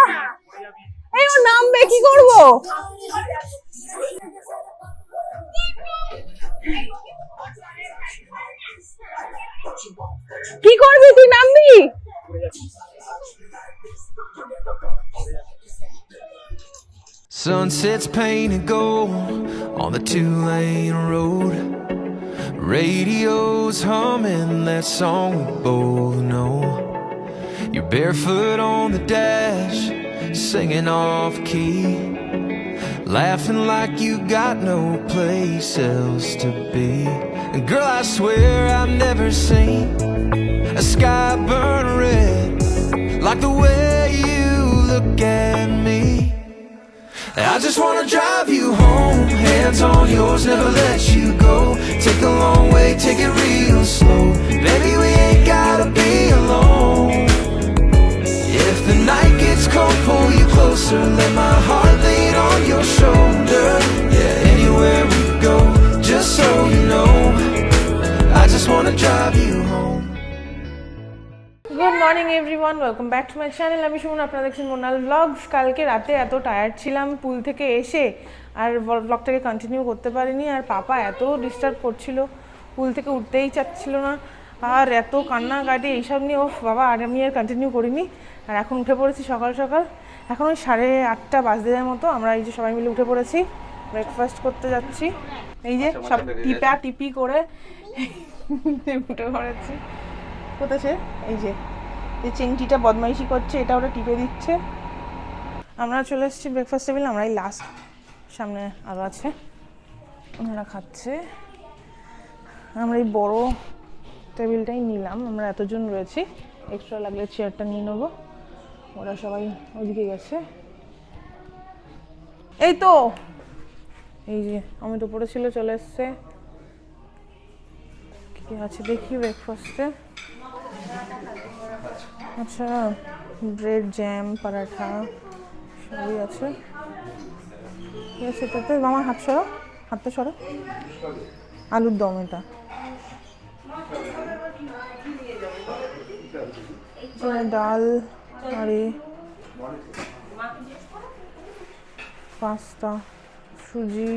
এই ও নামবে, কি করবো? কি করবি তুই, নামবি? Sunsets painted gold on the 2-lane road. Radio's humming that song we both know. You're barefoot on the dash, singing off key, laughing like you got no place else to be. And girl, I swear I've never seen a sky burn red like the way you look at me. I just wanna drive you home, hands on yours, never let you go. Take a long way, take it real slow. Baby, we ain't gotta be alone. If the night gets cold, pull you closer, let my heart lean on your shoulder. Yeah, anywhere we go, just so you know, I just wanna drive you home. Good morning everyone, welcome back to my channel. আমি সুমন, আপনারা দেখছেন monal blogs. কালকে রাতে এত tired ছিলাম পুল থেকে এসে, আর ব্লগটাকে continue করতে পারিনি। আর পাপা এত ডিস্টার্ব করছিল, পুল থেকে উঠতেই চাচ্ছিল না, আর এত কান্নাকাটি এইসব নিয়ে, ও বাবা, আর আমি আর কন্টিনিউ করিনি। আর এখন উঠে পড়েছি সকাল সকাল, এখন ওই 8:30 বাজতে যায় মতো। আমরা এই যে সবাই মিলে উঠে পড়েছি, ব্রেকফাস্ট করতে যাচ্ছি। এই যে সব টিপা টিপি করে উঠে পড়েছি। কোথায় সে? এই যে চিংটিটা বদমাইশি করছে, এটা ওটা টিপে দিচ্ছে। আমরা চলে এসেছি ব্রেকফাস্ট টেবিল, আমরাই লাস্ট, সামনে আরও আছে, ওনারা খাচ্ছে। আমরা এই বড় টেবিলটাই নিলাম, আমরা এতজন রয়েছি, এক্সট্রা লাগলে চেয়ারটা নিয়ে নেবো। ওরা সবাই ওইদিকে গেছে। এই তো এই যে আমি তো উপরে ছিল, চলে এসছে। কি আছে দেখি ব্রেকফাস্টে। আচ্ছা, ব্রেড, জ্যাম, পরাঠা সবই আছে। ঠিক আছে, এটাতে মামা হাত সরো, হাতটা সরো। আলুর দম এটা, ডাল আর পাস্তা, সুজি,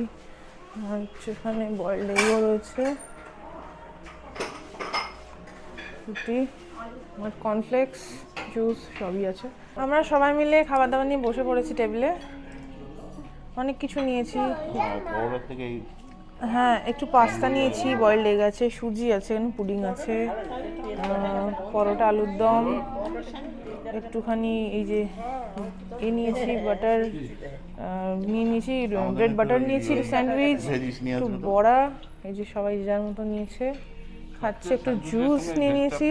আর এখানে বয়েলড এগও রয়েছে, রুটি আর কর্নফ্লেক্স, জুস সবই আছে। আমরা সবাই মিলে খাবার দাবার নিয়ে বসে পড়েছি টেবিলে। অনেক কিছু নিয়েছি। হ্যাঁ, একটু পাস্তা নিয়েছি, বয়েলড এগ আছে, সুজি আছে, পুডিং আছে, পরোটা, আলুর দম, একটুখানি এই যে নিয়েছি বাটার, নিয়েছি ব্রেড বাটার নিয়েছি, স্যান্ডউইচ, একটু বড়া, এই যে সবাই যার মতো নিয়েছে খাচ্ছে। একটু জুস নিয়ে নিয়েছি।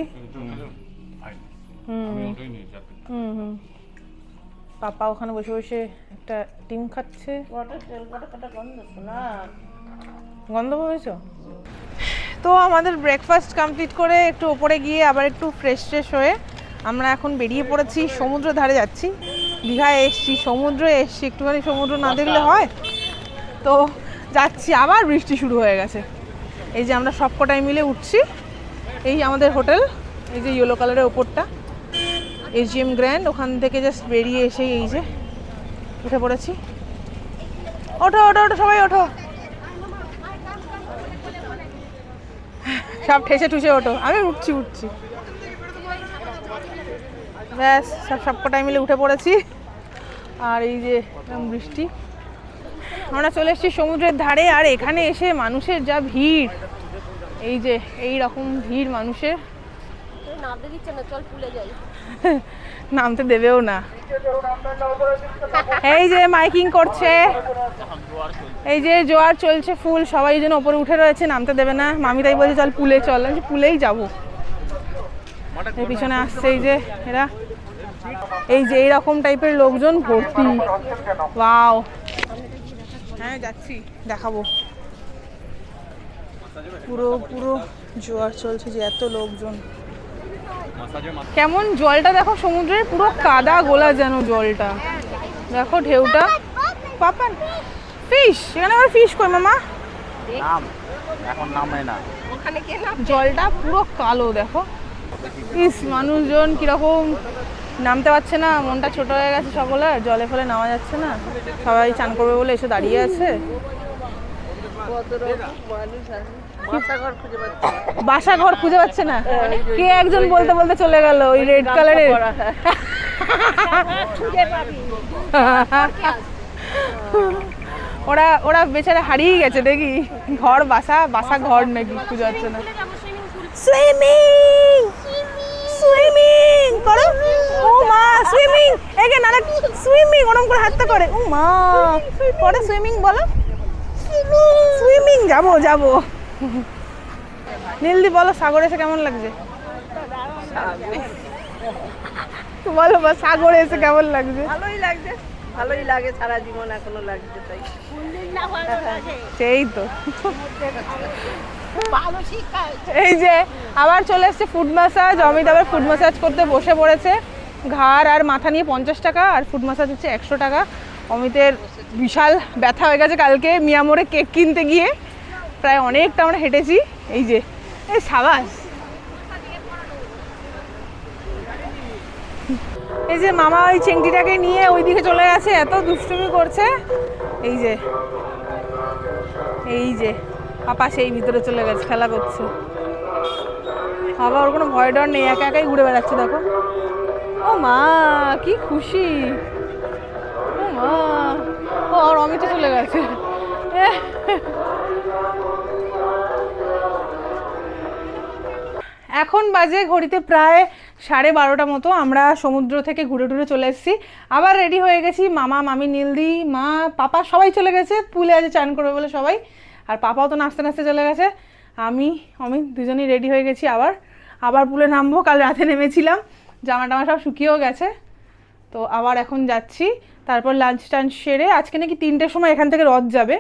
পাপা ওখানে বসে বসে একটা ডিম খাচ্ছে। গন্ধ পেয়েছ? তো আমাদের ব্রেকফাস্ট কমপ্লিট করে একটু ওপরে গিয়ে আবার একটু ফ্রেশ হয়ে আমরা এখন বেরিয়ে পড়েছি, সমুদ্র ধারে যাচ্ছি। দীঘায় এসছি, সমুদ্রে এসছি, একটুখানি সমুদ্র না দেখলে হয়? তো যাচ্ছি, আবার বৃষ্টি শুরু হয়ে গেছে। এই যে আমরা সব কটাই মিলে উঠছি, এই আমাদের হোটেল, এই যে ইয়েলো কালারের ওপরটা এজিএম গ্র্যান্ড, ওখান থেকে জাস্ট বেরিয়ে এসে এই যে উঠে পড়েছি। ওঠো ওঠো ওঠো, সবাই ওঠো, সব ঠেসে ঠুসে ওঠো। আমি উঠছি ব্যাস, সব কটাই মিলে উঠে পড়েছি। আর এই যে বৃষ্টি, আমরা চলে এসেছি সমুদ্রের ধারে। আর এখানে এসে মানুষের যা ভিড়, এই যে এই রকম ভিড় মানুষের, নামতে দিচ্ছে না, চল পুলে যাই। নামতে দেবেও না। এই যে মাইকিং করছে, এই যে জোয়ার চলছে ফুল, সবাই যেন ওপরে উঠে রয়েছে, নামতে দেবে না। মামি তাই বলছে চল পুলে চল, আমি পুলেই যাবো। এর পিছনে আসছে এই যে এরা, এই যে এইরকম টাইপের লোকজন ভর্তি। ওয়াও, হ্যাঁ যাচ্ছি, দেখাবো। পুরো জোয়ার চলছে, যে এত লোকজন। কেমন জলটা দেখো সমুদ্রের, পুরো কাদা গোলা যেন জলটা, দেখো ঢেউটা। পাপা ফিশ, এখানে আবার ফিশ কই মামা? জলটা পুরো কালো, দেখো। ইস, মানুষজন কিরকম নামতে পারছে না, মনটা ছোট হয়ে গেছে সকলে, জলে ফলে নামা যাচ্ছে না, সবাই চান করবে বলে এসে দাঁড়িয়ে আছে। বাসা ঘর খুঁজে পাচ্ছে না, কে একজন বলতে বলতে চলে গেল ওই রেড কালারের। ওরা বেচারা হারিয়ে গেছে দেখি, ঘর বাসা ঘর নাকি খুঁজে পাচ্ছে না। সুইমিং করো, ও মা সুইমিং, একে না সুইমিং ওরম করে হাতটা করে, ও মা করে সুইমিং, বলো সুইমিং। যাবো নীলদি, বলো সাগরে এসে কেমন লাগছে? বলো সাগরে এসে কেমন লাগছে? ভালোই লাগে, সারা জীবন এখনো লাগছে, তাই সেই তো। এই যে আবার চলে এসছে ফুড ম্যাসাজ, অমিত আবার ফুড ম্যাসাজ করতে বসে পড়েছে। ঘাড় আর মাথা নিয়ে 50 টাকা, আর ফুড ম্যাসাজ হচ্ছে 100 টাকা। অমিতের বিশাল ব্যথা হয়ে গেছে কালকে মিয়ামোরে কেক কিনতে গিয়ে, প্রায় অনেকটা আমরা হেঁটেছি। এই যে এই সাবাস, এই যে মামা ওই চেংটিটাকে নিয়ে ওইদিকে চলে গেছে, এত দুষ্টুমি করছে। এই যে পাপা সেই ভিতরে চলে গেছে, খেলা করছে। বাবা ওর কোনো ভয় ডর নেই, একা একাই ঘুরে বেড়াচ্ছে, দেখো। ও মা কি খুশি, ও মা, ও আর অমিত চলে গেছে। এখন বাজে ঘড়িতে প্রায় 12:30 মতো আমরা সমুদ্র থেকে ঘুরে টুরে চলে এসেছি, আবার রেডি হয়ে গেছি। মামা, মামি, নীলদি, মা, পাপা সবাই চলে গেছে পুলে, আজ চান করবে বলে সবাই। আর পাপাও তো নাচতে নাচতে চলে গেছে। আমি দুজনেই রেডি হয়ে গেছি, আবার পুলে নামবো। কাল রাতে নেমেছিলাম, জামা টামা সব শুকিয়েও গেছে। তো আবার এখন যাচ্ছি, তারপর লাঞ্চ টাঞ্চ সেরে আজকে নাকি 3টের সময় এখান থেকে রথ যাবে,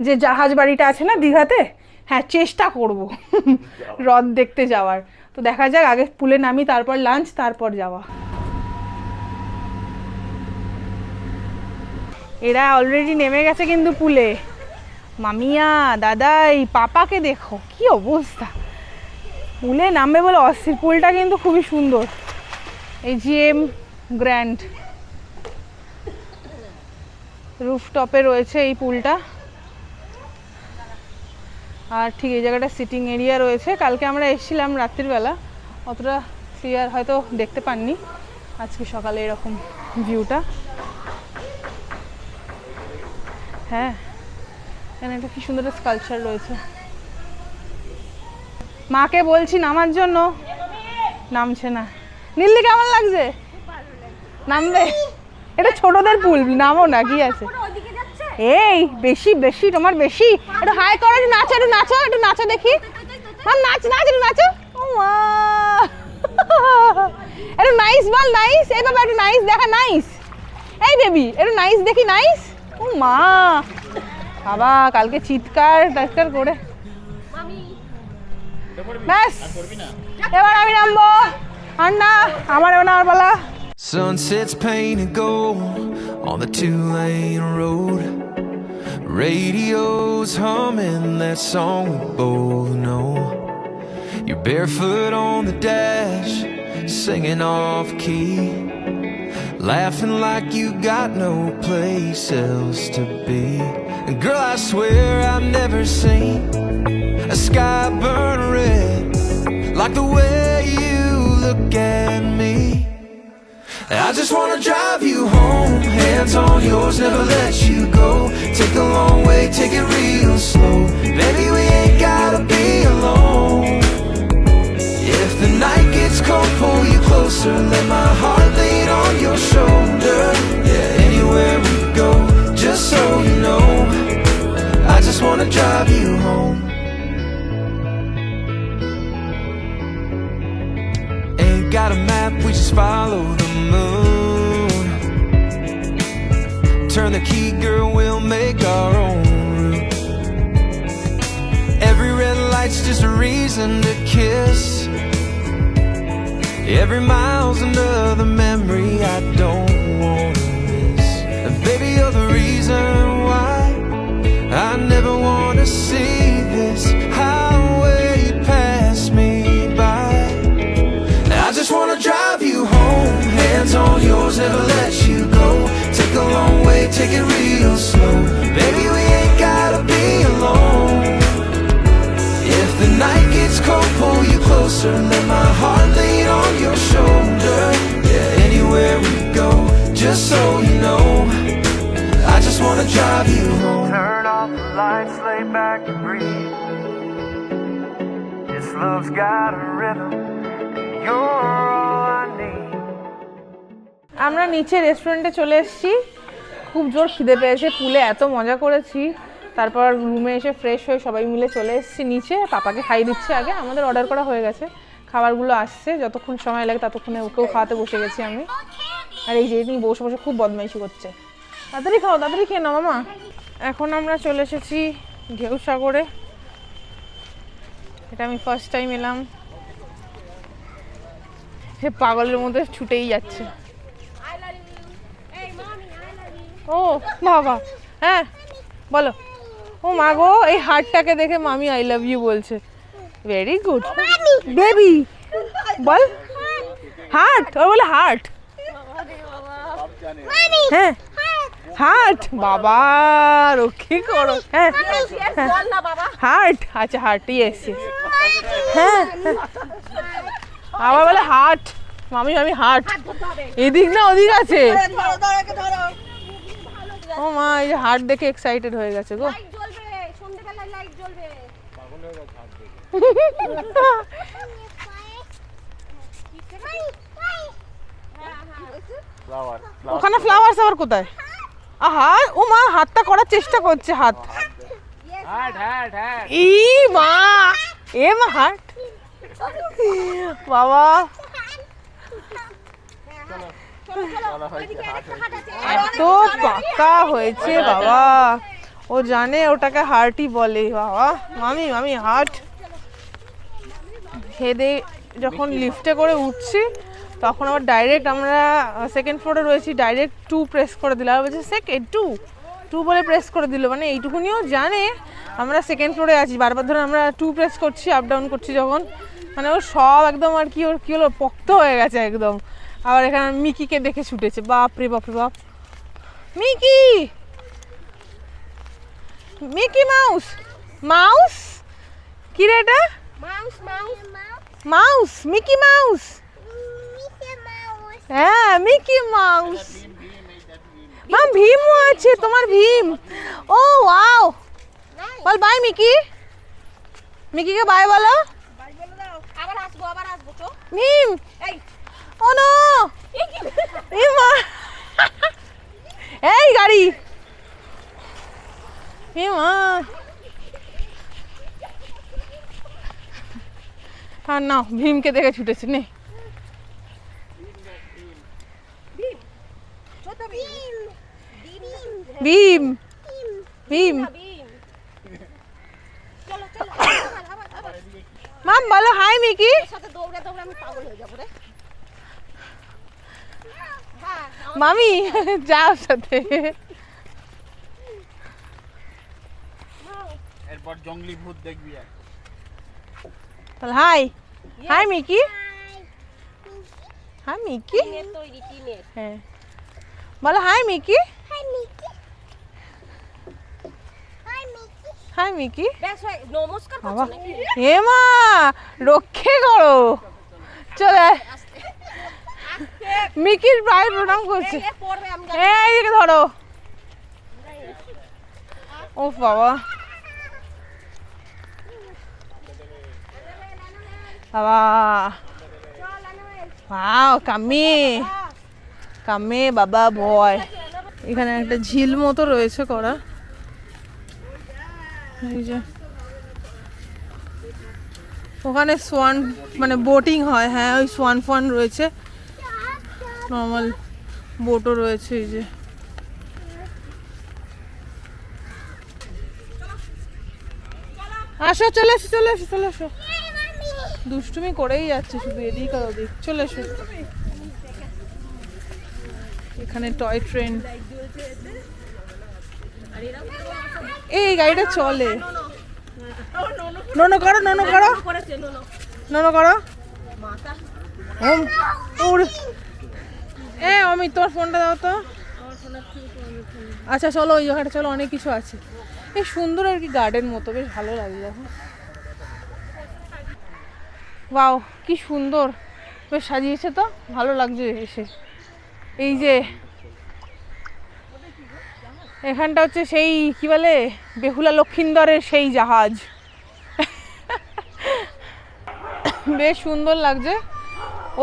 যে জাহাজ বাড়িটা আছে না দীঘাতে, হ্যাঁ চেষ্টা করব রথ দেখতে যাওয়ার। তো দেখা যাক, আগে পুলে নামি, তারপর লাঞ্চ, তারপর যাওয়া। এরা অলরেডি নেমে গেছে কিন্তু পুলে। মামিয়া, দাদাই, পাপাকে দেখো কি অবস্থা, পুলে নামবে বলে অস্থির। পুলটা কিন্তু খুবই সুন্দর, এই জিএম গ্র্যান্ড রুফটপে রয়েছে এই পুলটা। আর ঠিক এই জায়গাটা সিটিং এরিয়া রয়েছে। কালকে আমরা এসেছিলাম রাত্রিবেলা, অতটা ক্লিয়ার হয়তো দেখতে পাননি। আজকে সকালে এরকম ভিউটা। হ্যাঁ, এখানে একটা কি সুন্দর স্কাল্পচার রয়েছে। মাকে বলছি নামার জন্য, নামছে না। নীলদি কেমন লাগছে? নামবে? এটা ছোটদের পুল, নামো না, কি আছে? এই বেশি বেশি তোমার বেশি। একটু হাই করো, একটু নাচো, একটু নাচো দেখি। নাচ একটু নাচো। ও মা, একটু নাইস বল, নাইস। এই বাবা একটু নাইস দেখা, নাইস। এই বেবি একটু নাইস দেখি, নাইস। ও মা বাবা, কালকে চিৎকার করে ব্যাস, এবার আমি নামবো। আর না, আমার এবার নামার পালা। Sunsets painted gold on the 2-lane road. Radio's humming that song we both know. You're barefoot on the dash, singing off key, laughing like you got no place else to be. And girl, I swear I've never seen a sky burn red like the way you look at me. I just wanna drive you home, hands on yours, never let you go. Take a long way, take it real slow. Baby, we ain't gotta be alone. If the night gets cold, pull you closer, let my heart lean on your shoulder. Yeah, anywhere we go, just so you know, I just wanna drive you home. Ain't got a map, we just follow the moon. Turn the key, girl, we'll make our own route. Every red light's just a reason to kiss. Every mile's another memory I don't wanna miss. And baby, you're the reason why I never wanna see this highway pass me by. I just wanna drive you home, hands on yours, never let you go. Take a long way, take it real slow. Baby, we ain't gotta be alone. If the night gets cold, pull you closer, let my heart lean on your shoulder. Yeah, anywhere we go, just so you know, I just wanna drive you home. Turn off the lights, lay back and breathe. This love's got a rhythm, and you're all I need. আমরা নিচে রেস্টুরেন্টে চলে এসেছি, খুব জোর খিদে পেয়েছে, পুলে এত মজা করেছি। তারপর রুমে এসে ফ্রেশ হয়ে সবাই মিলে চলে এসেছি নিচে। পাপাকে খাইয়ে দিচ্ছে আগে, আমাদের অর্ডার করা হয়ে গেছে, খাবারগুলো আসছে, যতক্ষণ সময় লাগে ততক্ষণে ওকেও খাওয়াতে বসে গেছি আমি। আর এই যে নিয়ে বসে বসে খুব বদমাইশি করছে। তাড়াতাড়ি খাও, তাড়াতাড়ি খেয়ে নাও মামা। এখন আমরা চলে এসেছি ঢেউ সাগরে। এটা আমি ফার্স্ট টাইম এলাম। হে পাগলের মধ্যে ছুটেই যাচ্ছে। ও বাবা, হ্যাঁ বলো। ও মা গো, এই হার্টটাকে দেখে মামি আই লাভ ইউ বলছে। ভেরি গুড বেবি, বল হার্ট। ও বলে হার্ট, হ্যাঁ হার্ট। বাবা রক্ষী করো। হ্যাঁ হার্ট, আচ্ছা হার্ট, ইয়েস হ্যাঁ। আবার বলে হার্ট, মামি মামি হার্ট। এদিক না ওদিক আছে। ও মা, এই যে হার্ট দেখে এক্সাইটেড হয়ে গেছে গো। ওখানে ফ্লাওয়ার্স আবার কোথায়? আহা ও মা, হাতটা করার চেষ্টা করছে, হাত। ই মা, এ মা হাট বাবা, এত পাকা হয়েছে বাবা। ও জানে ওটাকে হার্টই বলে বাবা। মামি মামি হার্ট। হেদে যখন লিফটে করে উঠছি তখন আবার ডাইরেক্ট আমরা সেকেন্ড ফ্লোরে রয়েছি, ডাইরেক্ট 2 প্রেস করে দিল। আর বলছে সেকেন্ড 2 বলে প্রেস করে দিল, মানে এইটুকুনিও জানে আমরা সেকেন্ড ফ্লোরে আছি। বারবার ধরে আমরা 2 প্রেস করছি, আপ ডাউন করছি যখন, মানে ওর সব একদম আর কি, ওর কী হলো, পোক্ত হয়ে গেছে একদম। আবার এখানে মিকিকে দেখে ছুটেছে, বাপরে বাপরে বাপ। মিকি, মিকি মাউস, মাউস কি রে এটা? Mouse, Mickey Mouse. হ্যাঁ মিকি মাউস। মা ভীমও আছে, তোমার ভীম। ও ওয়াও, বল বাই মিকি। মিকিকে বাই বলো। ভীম, ও নো, এই গাড়ি, আর না, ভীমকে দেখে ছুটেছে। নে ভীম, ভীম মাম বলো হাই মিকি। মামি যাও সাথে। এরপর জঙ্গলি ভূত দেখবি। বল hi, hi Mickey, hi Mickey. হ্যাঁ বলো হাই মিকি, হাই মিকি। নমস্কার বাবা হে মা, রক্ষে করো। চলে মিকির প্রায় প্রণাম করছে। এইদিকে ধরো। ও বাবা, বাবা ওয়াও, কামি কামে বাবা ভয়। এখানে একটা ঝিল মতো রয়েছে করা, এই যে ওখানে সোয়ান মানে বোটিং হয়। হ্যাঁ ওই সোয়ান ফোয়ান রয়েছে, নর্মাল বোটও রয়েছে। এই যে আসো, চলে এসো চলে এসো চলে এসো। দুষ্টুমি করেই যাচ্ছে শুধু এদিক আর ওদিক। চলে এসো। এখানে টয় ট্রেন, এই গাড়িটা চলে। নোনো করো, নোনো করো, নোনো করো। অমিত তোমার ফোনটা দাও তো। আচ্ছা চলো ওই জায়গাটা চলো, অনেক কিছু আছে। এই সুন্দর আর কি, গার্ডেন মতো, বেশ ভালো লাগে দেখো। ওয়াও কি সুন্দর, বেশ সাজিয়েছে তো, ভালো লাগছে এসে। এই যে এখানটা হচ্ছে সেই কি বলে, বেহুলা লক্ষিন্দরের সেই জাহাজ। বেশ সুন্দর লাগছে।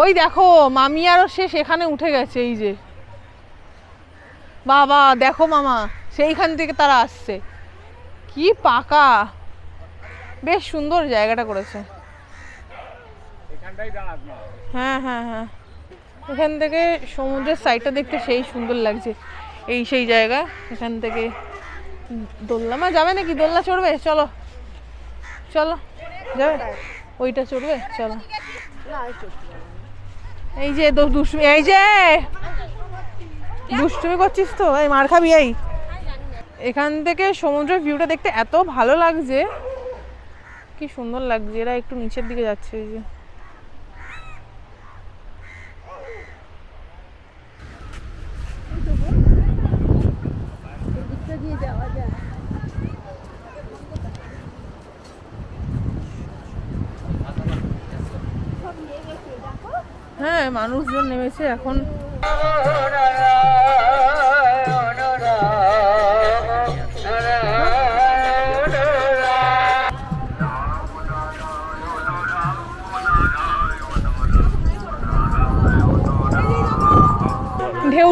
ওই দেখো মামি আরও সে সেখানে উঠে গেছে। এই যে বাবা দেখো মামা, সেইখান থেকে তারা আসছে। কি পাকা, বেশ সুন্দর জায়গাটা করেছে। হ্যাঁ হ্যাঁ হ্যাঁ, এখান থেকে সমুদ্রের সাইডটা দেখতে সেই সুন্দর লাগছে। এই সেই জায়গা, এখান থেকে দোলনা। মা যাবে নাকি, দোলনা চড়বে? চলো চলো, যাবে ওইটা চড়বে, চলো। এই যে দুষ্টুমি, এই যে দুষ্টুমি করছিস তো, এই মার খাবি। এই এখান থেকে সমুদ্রের ভিউটা দেখতে এত ভালো লাগছে, কি সুন্দর লাগছে। এরা একটু নিচের দিকে যাচ্ছে। এই যে হ্যাঁ মানুষজন নেমেছে এখন।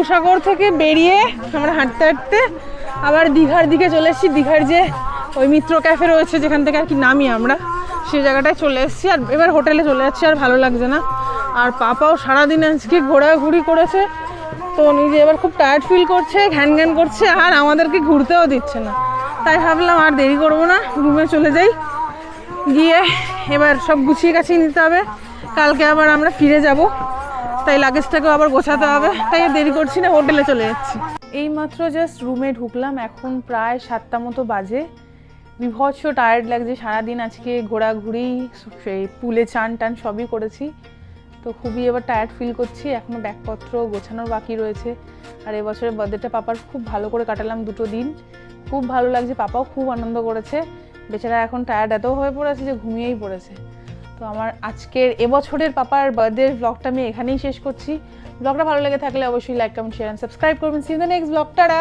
বঙ্গোপসাগর থেকে বেরিয়ে আমরা হাঁটতে হাঁটতে আবার দীঘার দিকে চলে এসেছি। দীঘার যে ওই মিত্র ক্যাফে রয়েছে যেখান থেকে আর কি নামি আমরা, সেই জায়গাটায় চলে এসেছি। আর এবার হোটেলে চলে যাচ্ছি, আর ভালো লাগছে না। আর পাপাও সারাদিন আজকে ঘোরাঘুরি করেছে, তো নিজে এবার খুব টায়ার্ড ফিল করছে, ঘ্যান ঘ্যান করছে, আর আমাদেরকে ঘুরতেও দিচ্ছে না। তাই ভাবলাম আর দেরি করবো না, রুমে চলে যাই, গিয়ে এবার সব গুছিয়ে গাছিয়ে নিতে হবে। কালকে আবার আমরা ফিরে যাব, তাই লাগেজটাকেও আবার গোছাতে হবে। তাই আর দেরি করছি না, হোটেলে চলে যাচ্ছি। এইমাত্র জাস্ট রুমে ঢুকলাম, এখন প্রায় 7টা মতো বাজে। বিভৎস টায়ার্ড লাগছে, সারাদিন আজকে ঘোরাঘুরি, সেই পুলে চান টান সবই করেছি, তো খুবই এবার টায়ার্ড ফিল করছি। এখনও ব্যাগপত্র গোছানোর বাকি রয়েছে। আর এবছরের বার্থডেটা পাপার খুব ভালো করে কাটালাম, 2 দিন খুব ভালো লাগছে, পাপাও খুব আনন্দ করেছে। বেচারা এখন টায়ার্ড এত হয়ে পড়েছে যে ঘুমিয়েই পড়েছে। তো আমার আজকের এবছরের পাপার বার্থডে ব্লগটা আমি এখানেই শেষ করছি। ব্লগটা ভালো লেগে থাকলে অবশ্যই like, comment, share and subscribe করবেন। See you in the next blog. Tata.